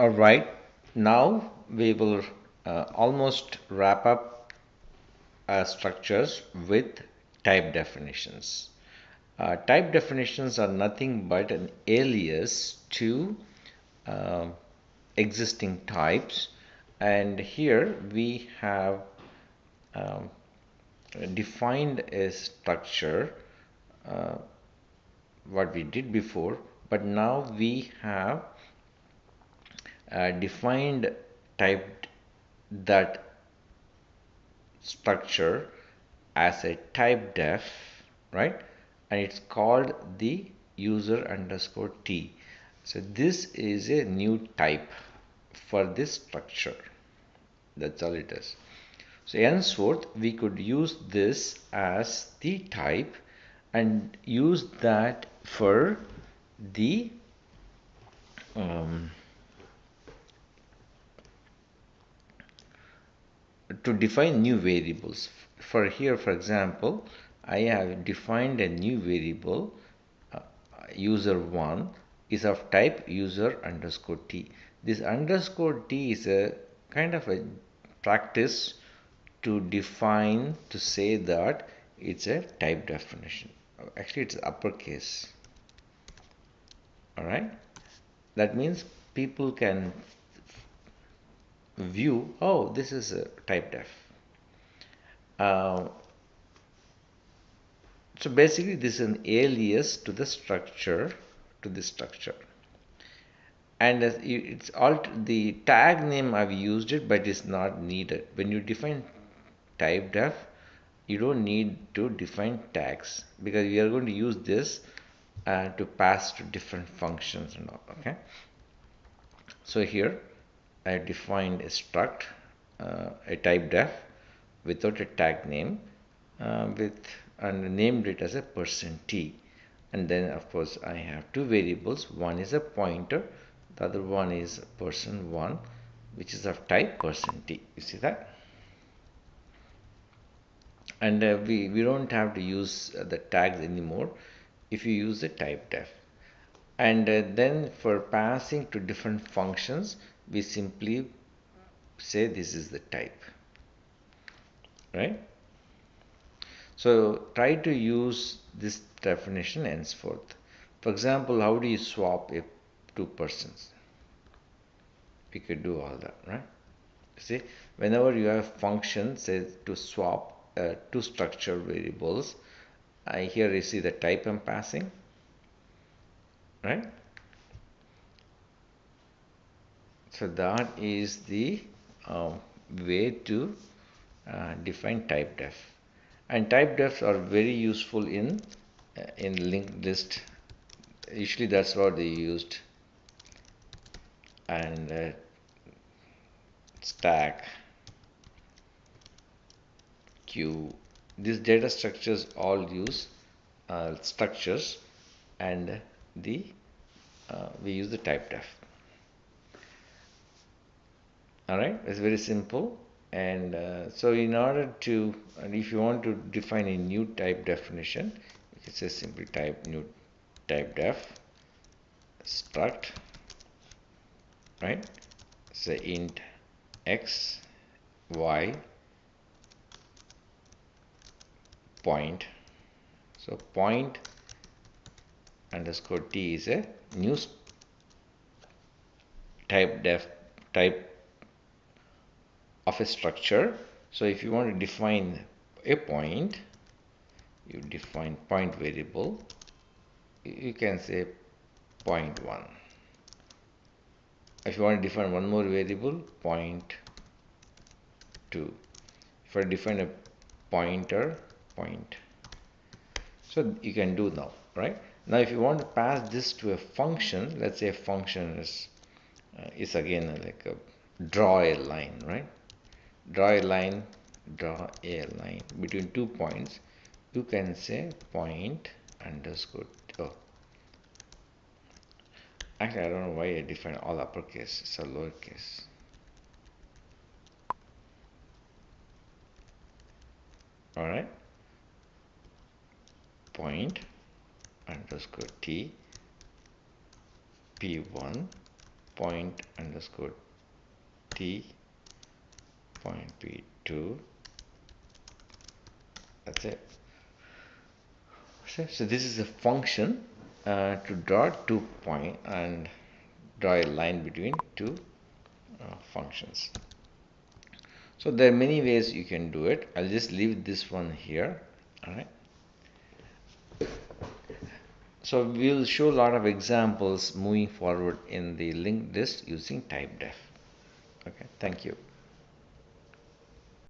All right, now we will almost wrap up structures with type definitions. Type definitions are nothing but an alias to uh, existing types, and here we have um, defined a structure, uh, what we did before, but now we have defined typed that structure as a type def, right? And it's called the user underscore t. So this is a new type for this structure. That's all it is. So henceforth we could use this as the type and use that for the um, to define new variables. For here, for example, I have defined a new variable, user1 is of type user underscore t. This underscore t is a kind of a practice to define, to say that it's a type definition. Actually, it's uppercase. All right. That means people can view, oh, this is a type def. Uh, so basically, this is an alias to the structure, to this structure. And it's all the tag name I've used it, but it's not needed. When you define type def, you don't need to define tags because we are going to use this to pass to different functions and all. Okay. So here I defined a struct, a type def without a tag name, with and named it as a %t, and then of course I have two variables. One is a pointer, the other one is person1, which is of type %t. You see that? And we don't have to use the tags anymore if you use the type def. And then for passing to different functions, we simply say this is the type, right? So try to use this definition henceforth. For example, how do you swap two persons? We could do all that, right? See, whenever you have function says to swap two structure variables, here you see the type I'm passing, right? So that is the way to define type def. And type defs are very useful in linked list. Usually that's what they used. And stack, queue, these data structures all use structures, and the we use the type def. All right, it's very simple. And so in order to, and if you want to define a new type definition, you can say simply type new type def struct, right? Say int x, y, point. So point underscore t is a new type of a structure. So if you want to define a point, you define point variable. You can say point 1. If you want to define one more variable, point 2. If I define a pointer, point. So you can do now, right? Now if you want to pass this to a function, let's say a function is again like a draw a line, right? Draw a line between 2 points. You can say point underscore, oh, actually I don't know why I define all uppercase, it's a lowercase. Alright, point underscore t p1 point underscore t, point p2. That's it. So this is a function to draw 2 point and draw a line between two functions. So there are many ways you can do it. I'll just leave this one here. All right. So we'll show a lot of examples moving forward in the linked list using typedef. Okay, thank you.